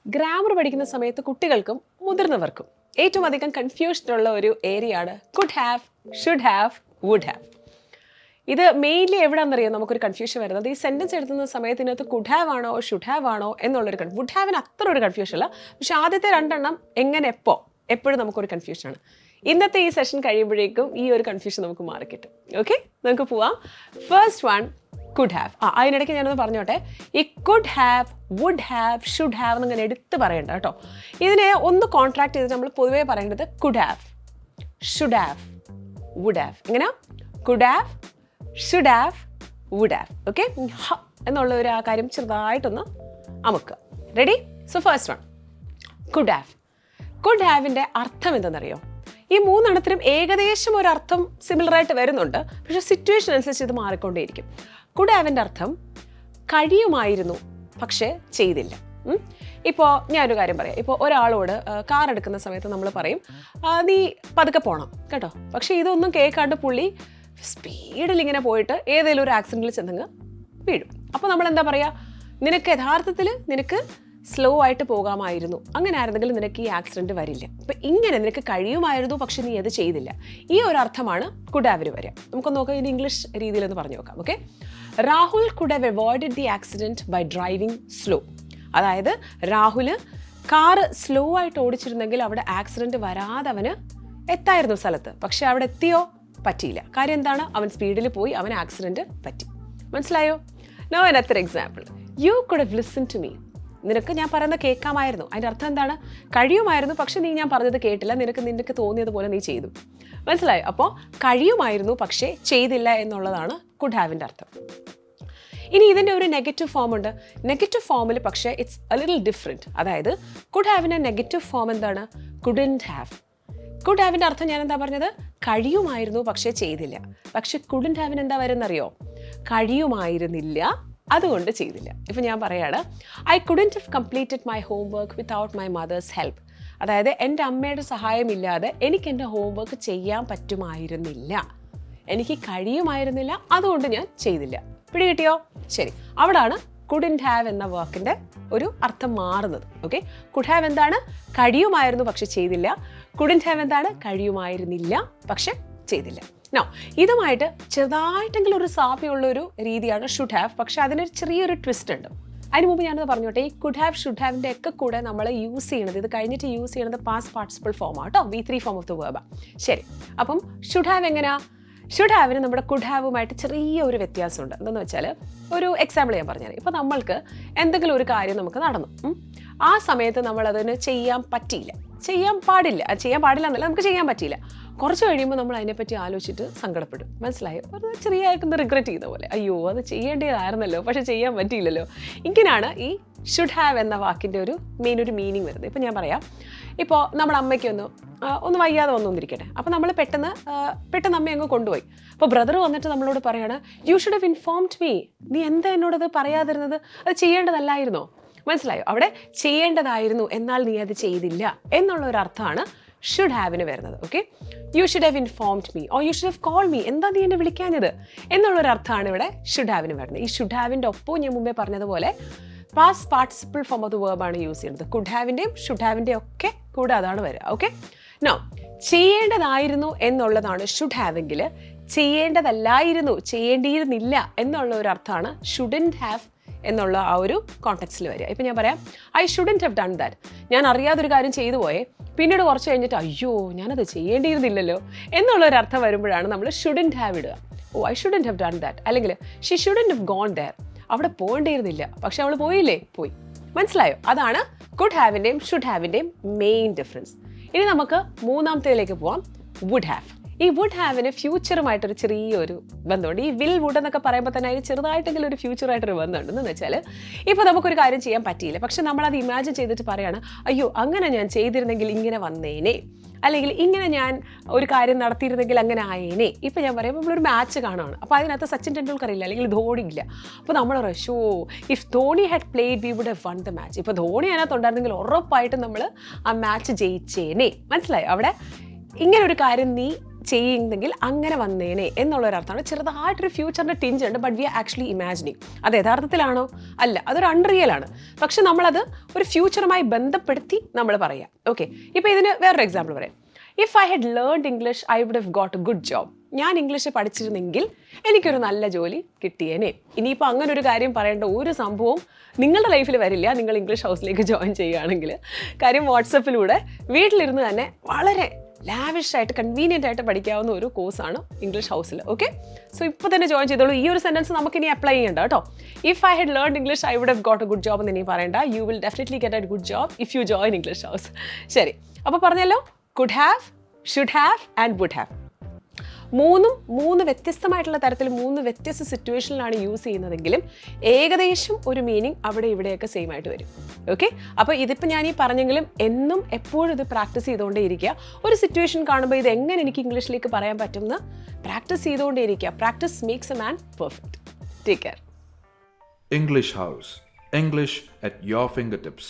Grammar പഠിക്കുന്ന സമയത്ത് കുട്ടികൾക്കും മുതിർന്നവർക്കും ഏറ്റവും അധികം കൺഫ്യൂഷനുള്ള ഒരു ഏരിയയാണ് could have, should have, would have. ഇത് മെയിൻലി എവിടെയാണെന്നറിയാം നമുക്കൊരു കൺഫ്യൂഷൻ വരുന്നത്. ഈ സെൻറ്റൻസ് എഴുതുന്ന സമയത്തിനകത്ത് കുഡ് ഹാവ് ആണോ ഷുഡ് ഹാവ് ആണോ എന്നുള്ളൊരു വുഡ് ഹാവിന് അത്ര ഒരു കൺഫ്യൂഷൻ അല്ല. പക്ഷേ ആദ്യത്തെ രണ്ടെണ്ണം എങ്ങനെ എപ്പോഴും നമുക്കൊരു കൺഫ്യൂഷനാണ്. ഇന്നത്തെ ഈ സെഷൻ കഴിയുമ്പോഴേക്കും ഈ ഒരു കൺഫ്യൂഷൻ നമുക്ക് മാറിക്കിട്ടും. ഓക്കെ, നമുക്ക് പോവാം. First one, could have. അതിനിടയ്ക്ക് ഞാനൊന്ന് പറഞ്ഞോട്ടെ, ഈ could have, would have, should have എന്നിങ്ങനെ എടുത്ത് പറയണ്ട കേട്ടോ. ഇതിനെ ഒന്ന് കോൺട്രാക്ട് ചെയ്ത് നമ്മൾ പൊതുവേ പറയേണ്ടത് could have, should have, would have. എങ്ങനെ? Could have, should have, would have. Okay, എന്നുള്ള ഒരു ആ കാര്യം ചെറുതായിട്ടൊന്ന് അമുക്കുക. Ready? So first one, could have. Could ഹാവിൻ്റെ അർത്ഥം എന്തെന്നറിയോ? ഈ മൂന്നെണ്ണത്തിനും ഏകദേശം ഒരു അർത്ഥം സിമിലറായിട്ട് വരുന്നുണ്ട്, പക്ഷേ സിറ്റുവേഷൻ അനുസരിച്ച് ഇത് മാറിക്കൊണ്ടേയിരിക്കും. കുഡ് ഹാവിൻ്റെ അർത്ഥം കഴിയുമായിരുന്നു പക്ഷേ ചെയ്തില്ല. ഇപ്പോൾ ഞാനൊരു കാര്യം പറയാം. ഇപ്പോൾ ഒരാളോട് കാർ എടുക്കുന്ന സമയത്ത് നമ്മൾ പറയും നീ പതുക്കെ പോകണം കേട്ടോ. പക്ഷേ ഇതൊന്നും കേൾക്കാണ്ട് പുള്ളി സ്പീഡിൽ ഇങ്ങനെ പോയിട്ട് ഏതെങ്കിലും ഒരു ആക്സിഡൻറ്റിൽ ചെന്നങ്ങ് വീഴും. അപ്പോൾ നമ്മൾ എന്താ പറയുക? നിനക്ക് യഥാർത്ഥത്തിൽ നിനക്ക് സ്ലോ ആയിട്ട് പോകാമായിരുന്നു, അങ്ങനെ ആയിരുന്നെങ്കിൽ നിനക്ക് ഈ ആക്സിഡൻറ്റ് വരില്ല. അപ്പം ഇങ്ങനെ നിനക്ക് കഴിയുമായിരുന്നു പക്ഷെ നീ അത് ചെയ്തില്ല. ഈ ഒരു അർത്ഥമാണ് കുഡ് ഹാവിന് വരിക. നമുക്കൊന്ന് നോക്കാം, ഇനി ഇംഗ്ലീഷ് രീതിയിലൊന്ന് പറഞ്ഞു നോക്കാം. Okay, Rahul could have avoided the accident by driving slow. അതായത് രാഹുല് കാറ് സ്ലോ ആയിട്ട് ഓടിച്ചിരുന്നെങ്കിൽ അവിടെ ആക്സിഡൻറ്റ് വരാതെ അവന് എത്തായിരുന്നു സ്ഥലത്ത്. പക്ഷെ അവിടെ എത്തിയോ? പറ്റിയില്ല. കാര്യം എന്താണ്? അവൻ സ്പീഡിൽ പോയി, അവൻ ആക്സിഡൻറ്റ് പറ്റി. മനസ്സിലായോ? Now another example, you could have listened to me. നിനക്ക് ഞാൻ പറയുന്നത് കേൾക്കാമായിരുന്നു. അതിൻ്റെ അർത്ഥം എന്താണ്? കഴിയുമായിരുന്നു പക്ഷെ നീ ഞാൻ പറഞ്ഞത് കേട്ടില്ല, നിനക്ക് തോന്നിയതുപോലെ നീ ചെയ്തു. മനസ്സിലായോ? അപ്പോൾ കഴിയുമായിരുന്നു പക്ഷേ ചെയ്തില്ല എന്നുള്ളതാണ് കുഡ് ഹാവിൻ്റെ അർത്ഥം. ഇനി ഇതിൻ്റെ ഒരു നെഗറ്റീവ് ഫോം ഉണ്ട്. നെഗറ്റീവ് ഫോമിൽ പക്ഷേ ഇറ്റ്സ് എ ലിറ്റിൽ ഡിഫറെൻറ്റ്. അതായത് കുഡ് ഹാവിൻ്റെ നെഗറ്റീവ് ഫോം എന്താണ്? Couldn't have. കുഡ് ഹാവിൻ്റെ അർത്ഥം ഞാൻ എന്താ പറഞ്ഞത്? കഴിയുമായിരുന്നു പക്ഷേ ചെയ്തില്ല. പക്ഷെ കുഡൻറ്റ് ഹാവിന് എന്താ വരുന്നറിയോ? കഴിയുമായിരുന്നില്ല, അതുകൊണ്ട് ചെയ്തില്ല. ഇപ്പം ഞാൻ പറയാണ്, I couldn't have completed my homework without my mother's help. അതായത് എൻ്റെ അമ്മയുടെ സഹായമില്ലാതെ എനിക്ക് എൻ്റെ ഹോംവർക്ക് ചെയ്യാൻ പറ്റുമായിരുന്നില്ല, എനിക്ക് കഴിയുമായിരുന്നില്ല, അതുകൊണ്ട് ഞാൻ ചെയ്തില്ല. പിടി കിട്ടിയോ? ശരി, അവിടാണ് കുഡൻറ്റ് ഹാവ് എന്ന വാക്കിൻ്റെ ഒരു അർത്ഥം മാറുന്നത്. ഓക്കെ, കുഡ് ഹാവ് എന്താണ്? കഴിയുമായിരുന്നു പക്ഷെ ചെയ്തില്ല. കുഡൻറ്റ് ഹാവ് എന്താണ്? കഴിയുമായിരുന്നില്ല പക്ഷെ ചെയ്തില്ല. നോ, ഇതുമായിട്ട് ചെറുതായിട്ടെങ്കിലും ഒരു സാമ്യമുള്ളൊരു രീതിയാണ് ഷുഡ് ഹാവ്. പക്ഷെ അതിനൊരു ചെറിയൊരു ട്വിസ്റ്റ് ഉണ്ട്. അതിന് മുമ്പ് ഞാനത് പറഞ്ഞോട്ടെ, ഈ കുഡ് ഹാവ്, ഷുഡ് ഹാവിൻ്റെ ഒക്കെ കൂടെ നമ്മൾ യൂസ് ചെയ്യണത്, ഇത് കഴിഞ്ഞിട്ട് യൂസ് ചെയ്യണത് പാസ്റ്റ് പാർട്ടിസിപ്പിൾ ഫോമാണ് കേട്ടോ, V3 form of the verb. ശരി, അപ്പം ഷുഡ് ഹാവ് എങ്ങനെയാ? ഷുഡ് ഹാവിന് നമ്മുടെ കുഡ് ഹാവുമായിട്ട് ചെറിയ ഒരു വ്യത്യാസമുണ്ട്. എന്താണെന്ന് വെച്ചാൽ, ഒരു എക്സാമ്പിൾ ഞാൻ പറഞ്ഞുതരാം. ഇപ്പോൾ നമ്മൾക്ക് എന്തെങ്കിലും ഒരു കാര്യം നമുക്ക് നടന്നു, ആ സമയത്ത് നമ്മളതിന് ചെയ്യാൻ പറ്റിയില്ല, ചെയ്യാൻ പാടില്ല എന്നല്ല, നമുക്ക് ചെയ്യാൻ പറ്റിയില്ല. കുറച്ച് കഴിയുമ്പോൾ നമ്മൾ അതിനെപ്പറ്റി ആലോചിച്ചിട്ട് സങ്കടപ്പെടും. മനസ്സിലായോ? അത് ചെറിയായിട്ടൊന്ന് റിഗ്രറ്റ് ചെയ്യുന്ന പോലെ, അയ്യോ അത് ചെയ്യേണ്ടതായിരുന്നല്ലോ പക്ഷെ ചെയ്യാൻ പറ്റിയില്ലല്ലോ. ഇങ്ങനെയാണ് ഈ ഷുഡ് ഹാവ് എന്ന വാക്കിൻ്റെ ഒരു മീനിങ് വരുന്നത്. ഇപ്പം ഞാൻ പറയാം, ഇപ്പോൾ നമ്മുടെ അമ്മയ്ക്കൊന്ന് വയ്യാതെ വന്നിരിക്കട്ടെ. അപ്പോൾ നമ്മൾ പെട്ടെന്ന് അമ്മ അങ്ങ് കൊണ്ടുപോയി. അപ്പോൾ ബ്രദർ വന്നിട്ട് നമ്മളോട് പറയാണ്, U should have informed me. നീ എന്താ എന്നോടത് പറയാതിരുന്നത്? അത് ചെയ്യേണ്ടതല്ലായിരുന്നോ? മനസ്സിലായോ? അവിടെ ചെയ്യേണ്ടതായിരുന്നു, എന്നാൽ നീ അത് ചെയ്തില്ല എന്നുള്ള ഒരു അർത്ഥമാണ് ഷുഡ് ഹാവിന് വരുന്നത്. Okay, you should have informed me, oh you should have call me. എന്താ നീ എന്നെ വിളിക്കാഞ്ഞത് എന്നുള്ളൊരു അർത്ഥമാണ് ഇവിടെ ഷുഡ് ഹാവിന് വരുന്നത്. ഈ ഷുഡ് ഹാവിൻ്റെ ഒപ്പം ഞാൻ മുമ്പേ പറഞ്ഞതുപോലെ past participle form of the വേർബാണ് യൂസ് ചെയ്യുന്നത്. കുഡ് ഹാവിൻ്റെയും ഷുഡ് ഹാവിൻ്റെയും ഒക്കെ കൂടെ അതാണ് വരിക. ഓക്കെ, നോ, ചെയ്യേണ്ടതായിരുന്നു എന്നുള്ളതാണ് ഷുഡ് ഹാവെങ്കിൽ, ചെയ്യേണ്ടതല്ലായിരുന്നു, ചെയ്യേണ്ടിയിരുന്നില്ല എന്നുള്ള ഒരു അർത്ഥമാണ് ഷുഡൻറ്റ് ഹാവ് എന്നുള്ള ആ ഒരു കോണ്ടെക്സ്റ്റിൽ വരിക. ഇപ്പം ഞാൻ പറയാം, I shouldn't have done that. ഞാൻ അറിയാതൊരു കാര്യം ചെയ്തു പോയേ, പിന്നീട് കുറച്ച് കഴിഞ്ഞിട്ട് അയ്യോ ഞാനത് ചെയ്യേണ്ടിയിരുന്നില്ലല്ലോ എന്നുള്ളൊരു അർത്ഥം വരുമ്പോഴാണ് നമ്മൾ ഷുഡൻറ്റ് ഹാവ് ഇടുക. Oh I shouldn't have done that. അല്ലെങ്കിൽ she shouldn't have gone there. അവിടെ പോകേണ്ടിയിരുന്നില്ല പക്ഷെ അവൾ പോയില്ലേ? പോയി. മനസ്സിലായോ? അതാണ് കുഡ് ഹാവിൻ്റെയും ഷുഡ് ഹാവിൻ്റെയും മെയിൻ ഡിഫറൻസ്. ഇനി നമുക്ക് മൂന്നാമത്തേലേക്ക് പോവാം, വുഡ് ഹാവ്. ഈ വുഡ് ഹാവിന് ഫ്യൂച്ചറുമായിട്ടൊരു ചെറിയൊരു ബന്ധമുണ്ട്. ഈ വിൽ വുഡ് എന്നൊക്കെ പറയുമ്പോൾ തന്നെ അതിന് ചെറുതായിട്ടെങ്കിലും ഒരു ഫ്യൂച്ചറായിട്ടൊരു ബന്ധമുണ്ട്. എന്ന് വെച്ചാൽ, ഇപ്പോൾ നമുക്കൊരു കാര്യം ചെയ്യാൻ പറ്റിയില്ല, പക്ഷെ നമ്മളത് ഇമാജിൻ ചെയ്തിട്ട് പറയാണ്, അയ്യോ അങ്ങനെ ഞാൻ ചെയ്തിരുന്നെങ്കിൽ ഇങ്ങനെ വന്നേനെ, അല്ലെങ്കിൽ ഇങ്ങനെ ഞാൻ ഒരു കാര്യം നടത്തിയിരുന്നെങ്കിൽ അങ്ങനെ ആയേനെ. ഇപ്പം ഞാൻ പറയുമ്പോൾ നമ്മളൊരു മാച്ച് കാണുകയാണ്, അപ്പോൾ അതിനകത്ത് സച്ചിൻ ടെണ്ടുൽക്കർ ഇല്ല, അല്ലെങ്കിൽ ധോണി ഇല്ല. അപ്പോൾ നമ്മൾ so if Dhoni had played we would have won the match. ഇപ്പോൾ ധോണി അതിനകത്തുണ്ടായിരുന്നെങ്കിൽ ഉറപ്പായിട്ടും നമ്മൾ ആ മാച്ച് ജയിച്ചേനെ. മനസ്സിലായോ? അവിടെ ഇങ്ങനൊരു കാര്യം നീ ചെയ്യുന്നെങ്കിൽ അങ്ങനെ വന്നേനെ എന്നുള്ളൊരർത്ഥമാണ്. ചെറുതായിട്ടൊരു ഫ്യൂച്ചറിൻ്റെ ടിഞ്ച് ഉണ്ട്, but we are actually imagining. അത് യഥാർത്ഥത്തിലാണോ? അല്ല, അതൊരു അൺറിയൽ ആണ്. പക്ഷെ നമ്മളത് ഒരു ഫ്യൂച്ചറുമായി ബന്ധപ്പെടുത്തി നമ്മൾ പറയാം. ഓക്കെ, ഇപ്പോൾ ഇതിന് വേറൊരു എക്സാമ്പിൾ പറയാം. If I had learned English I would have got a good job. ഞാൻ ഇംഗ്ലീഷ് പഠിച്ചിരുന്നെങ്കിൽ എനിക്കൊരു നല്ല ജോലി കിട്ടിയേനെ. ഇനിയിപ്പോൾ അങ്ങനെ ഒരു കാര്യം പറയേണ്ട ഒരു സംഭവവും നിങ്ങളുടെ ലൈഫിൽ വരില്ല നിങ്ങൾ ഇംഗ്ലീഷ് ഹൗസിലേക്ക് ജോയിൻ ചെയ്യുകയാണെങ്കിൽ. കാര്യം വാട്സപ്പിലൂടെ വീട്ടിലിരുന്ന് തന്നെ വളരെ ലാവിഷായിട്ട് കൺവീനിയൻ്റ് ആയിട്ട് പഠിക്കാവുന്ന ഒരു കോഴ്സാണ് ഇംഗ്ലീഷ് ഹൗസിൽ. ഓക്കെ, സോ ഇപ്പോൾ തന്നെ ജോയിൻ ചെയ്തോളൂ. ഈ ഒരു സെൻറ്റൻസ് നമുക്കിനി അപ്ലൈ ചെയ്യേണ്ട കേട്ടോ. If I had learned English I would have got a good job എന്ന് ഇനി പറയേണ്ട. You will definitely get a good job if you join English House. ശരി, അപ്പോൾ പറഞ്ഞല്ലോ could have, should have and would have. മൂന്ന് വ്യത്യസ്തമായിട്ടുള്ള തരത്തിൽ 3 വ്യത്യസ്ത സിറ്റുവേഷനിലാണ് യൂസ് ചെയ്യുന്നതെങ്കിലും ഏകദേശം ഒരു മീനിങ് അവിടെ ഇവിടെയൊക്കെ സെയിം ആയിട്ട് വരും. ഓക്കെ, അപ്പോൾ ഇതിപ്പോൾ ഞാൻ ഈ പറഞ്ഞെങ്കിലും എന്നും എപ്പോഴും ഇത് പ്രാക്ടീസ് ചെയ്തുകൊണ്ടേ ഇരിക്കുക. ഒരു സിറ്റുവേഷൻ കാണുമ്പോൾ ഇത് എങ്ങനെ എനിക്ക് ഇംഗ്ലീഷിലേക്ക് പറയാൻ പറ്റുമെന്ന് പ്രാക്ടീസ് ചെയ്തുകൊണ്ടേ ഇരിക്കുക. Practice makes a man perfect. Take care. English House. English at your fingertips.